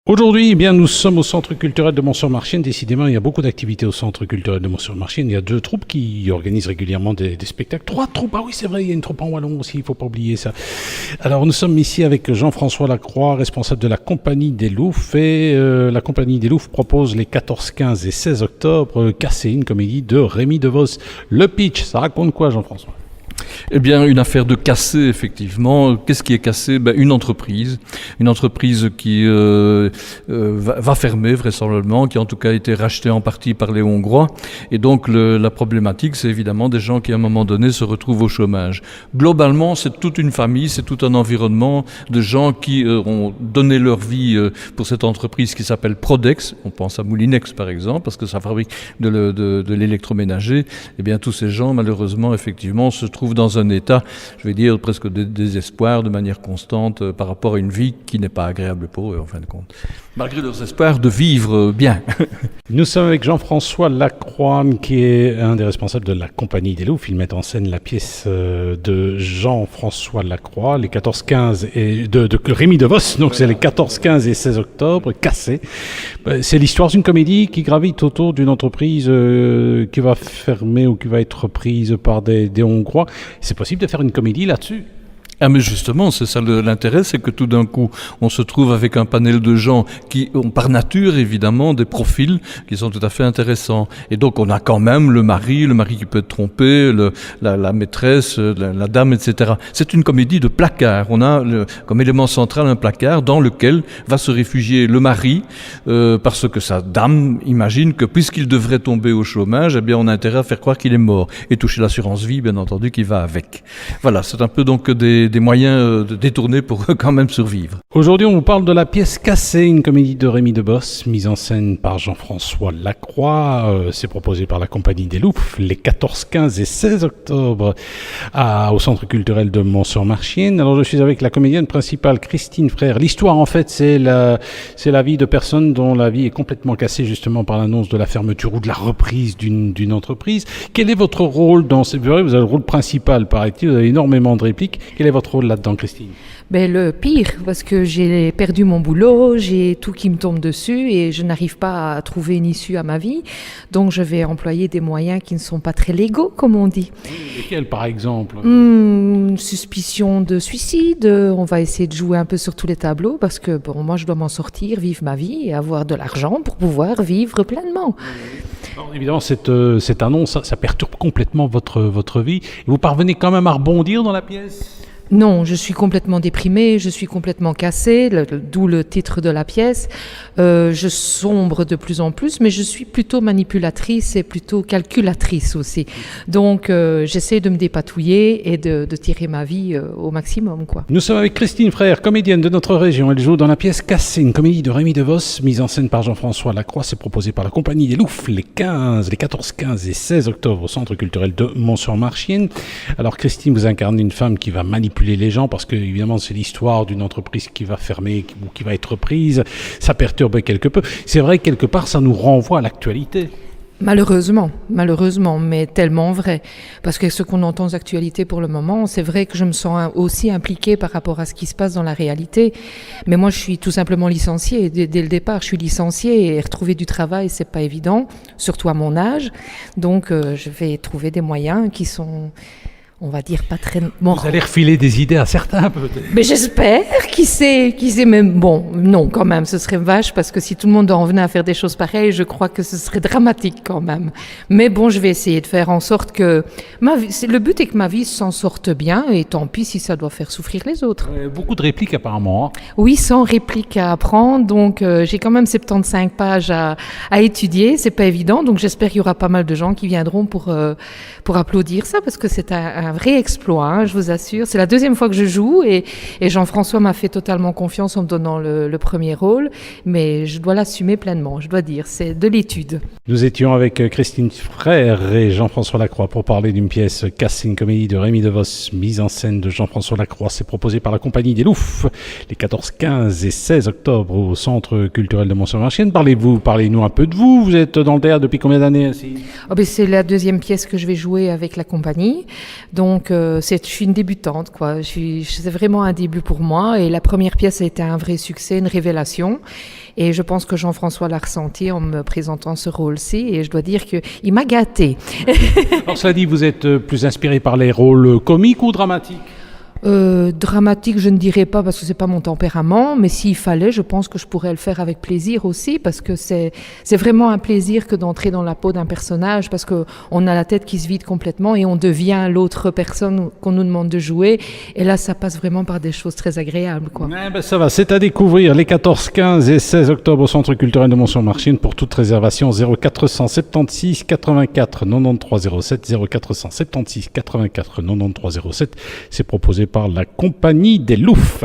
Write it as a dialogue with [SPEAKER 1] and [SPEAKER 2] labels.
[SPEAKER 1] Aujourd'hui, eh bien, nous sommes au Centre culturel de Mont-sur-Marchienne. Décidément, il y a beaucoup d'activités au Centre culturel de Mont-sur-Marchienne. Il y a 2 troupes qui organisent régulièrement des spectacles. 3 troupes, ah oui, c'est vrai, il y a une troupe en wallon aussi, il ne faut pas oublier ça. Alors, nous sommes ici avec Jean-François Lacroix, responsable de la Compagnie des Louvres. Et la Compagnie des Louvres propose les 14, 15 et 16 octobre Cassé, une comédie de Rémi DeVos. Le pitch, ça raconte quoi, Jean-François ?
[SPEAKER 2] Eh bien, une affaire de casser, effectivement. Qu'est-ce qui est cassé ? Une entreprise qui va fermer, vraisemblablement, qui a en tout cas été rachetée en partie par les Hongrois. Et donc, la problématique, c'est évidemment des gens qui, à un moment donné, se retrouvent au chômage. Globalement, c'est toute une famille, c'est tout un environnement de gens qui ont donné leur vie pour cette entreprise qui s'appelle Prodex. On pense à Moulinex, par exemple, parce que ça fabrique de l'électroménager. Eh bien, tous ces gens, malheureusement, effectivement, se trouvent dans un état, je vais dire, presque de désespoir de manière constante par rapport à une vie qui n'est pas agréable pour eux, en fin de compte. Malgré leurs espoirs de vivre bien.
[SPEAKER 1] Nous sommes avec Jean-François Lacroix, qui est un des responsables de la Compagnie des Louvres. Il met en scène la pièce de Jean-François Lacroix, les 14, 15 et de Rémi DeVos. Donc c'est les 14, 15 et 16 octobre, Cassé. C'est l'histoire d'une comédie qui gravite autour d'une entreprise qui va fermer ou qui va être reprise par des Hongrois. C'est possible de faire une comédie là-dessus ?
[SPEAKER 2] Ah mais justement, c'est ça l'intérêt, c'est que tout d'un coup, on se trouve avec un panel de gens qui ont par nature évidemment des profils qui sont tout à fait intéressants. Et donc on a quand même le mari qui peut être trompé, la maîtresse, la dame, etc. C'est une comédie de placard. On a comme élément central un placard dans lequel va se réfugier le mari parce que sa dame imagine que puisqu'il devrait tomber au chômage, eh bien on a intérêt à faire croire qu'il est mort et toucher l'assurance vie, bien entendu, qui va avec. Voilà, c'est un peu donc des moyens détournés pour quand même survivre.
[SPEAKER 1] Aujourd'hui, on vous parle de la pièce Cassé, une comédie de Rémi DeVos, mise en scène par Jean-François Lacroix. C'est proposé par la Compagnie des Louvres les 14, 15 et 16 octobre au Centre culturel de Mont-sur-Marchienne. Alors, je suis avec la comédienne principale, Christine Frère. L'histoire, en fait, c'est la vie de personnes dont la vie est complètement cassée justement par l'annonce de la fermeture ou de la reprise d'une entreprise. Quel est votre rôle dans cette... Vous avez le rôle principal, paraît-il, vous avez énormément de répliques. Quel est votre rôle là-dedans, Christine ?
[SPEAKER 3] Le pire, parce que j'ai perdu mon boulot, j'ai tout qui me tombe dessus et je n'arrive pas à trouver une issue à ma vie. Donc je vais employer des moyens qui ne sont pas très légaux, comme on dit.
[SPEAKER 1] Lesquels, par exemple ?
[SPEAKER 3] Suspicion de suicide, on va essayer de jouer un peu sur tous les tableaux parce que moi je dois m'en sortir, vivre ma vie et avoir de l'argent pour pouvoir vivre pleinement.
[SPEAKER 1] Alors, évidemment, cette annonce, ça perturbe complètement votre vie. Et vous parvenez quand même à rebondir dans la pièce ?
[SPEAKER 3] Non, je suis complètement déprimée, je suis complètement cassée, d'où le titre de la pièce. Je sombre de plus en plus, mais je suis plutôt manipulatrice et plutôt calculatrice aussi. Donc, j'essaie de me dépatouiller et de tirer ma vie au maximum, quoi.
[SPEAKER 1] Nous sommes avec Christine Frère, comédienne de notre région. Elle joue dans la pièce Cassé, une comédie de Rémi DeVos, mise en scène par Jean-François Lacroix. C'est proposé par la Compagnie des Louvres les 14, 15 et 16 octobre au Centre culturel de Mont-sur-Marchienne. Alors, Christine, vous incarnez une femme qui va manipuler les gens parce que évidemment c'est l'histoire d'une entreprise qui va fermer ou qui va être reprise, ça perturbe quelque peu. C'est vrai que quelque part ça nous renvoie à l'actualité.
[SPEAKER 3] Malheureusement, mais tellement vrai. Parce que ce qu'on entend aux actualités pour le moment, c'est vrai que je me sens aussi impliquée par rapport à ce qui se passe dans la réalité. Mais moi, je suis tout simplement licenciée. Dès le départ, je suis licenciée et retrouver du travail, c'est pas évident, surtout à mon âge. Donc, je vais trouver des moyens qui sont... on va dire pas très moraux.
[SPEAKER 1] Vous allez refiler des idées à certains, peut-être.
[SPEAKER 3] Mais j'espère, qui sait, même, bon, non, quand même, ce serait vache, parce que si tout le monde en venait à faire des choses pareilles, je crois que ce serait dramatique quand même. Mais bon, je vais essayer de faire en sorte que le but est que ma vie s'en sorte bien, et tant pis si ça doit faire souffrir les autres.
[SPEAKER 1] Beaucoup de répliques apparemment. Hein.
[SPEAKER 3] Oui, 100 répliques à apprendre, donc j'ai quand même 75 pages à étudier, c'est pas évident, donc j'espère qu'il y aura pas mal de gens qui viendront pour applaudir ça, parce que c'est un vrai exploit, hein, je vous assure. C'est la 2e fois que je joue et Jean-François m'a fait totalement confiance en me donnant le premier rôle, mais je dois l'assumer pleinement, je dois dire, c'est de l'étude.
[SPEAKER 1] Nous étions avec Christine Frère et Jean-François Lacroix pour parler d'une pièce Cassé, une comédie de Rémi DeVos, mise en scène de Jean-François Lacroix. C'est proposé par la Compagnie des Louvres les 14, 15 et 16 octobre au Centre culturel de Mont-sur-Marchienne. Parlez-nous un peu de vous. Vous êtes dans le théâtre depuis combien d'années ainsi ?
[SPEAKER 3] C'est la 2e pièce que je vais jouer avec la compagnie. Donc, je suis une débutante, quoi. C'est vraiment un début pour moi. Et la première pièce a été un vrai succès, une révélation. Et je pense que Jean-François l'a ressenti en me présentant ce rôle-ci. Et je dois dire qu'il m'a gâtée.
[SPEAKER 1] Alors, cela dit, vous êtes plus inspiré par les rôles comiques ou dramatiques?
[SPEAKER 3] Dramatique, je ne dirais pas parce que c'est pas mon tempérament, mais s'il fallait, je pense que je pourrais le faire avec plaisir aussi, parce que c'est vraiment un plaisir que d'entrer dans la peau d'un personnage, parce que on a la tête qui se vide complètement et on devient l'autre personne qu'on nous demande de jouer. Et là, ça passe vraiment par des choses très agréables, quoi.
[SPEAKER 1] Ça va, c'est à découvrir les 14, 15 et 16 octobre au Centre culturel de Mont-sur-Marchine. Pour toute réservation, 0476 84 93 07, 0476 84 93 07. C'est proposé par la Compagnie des Loufs.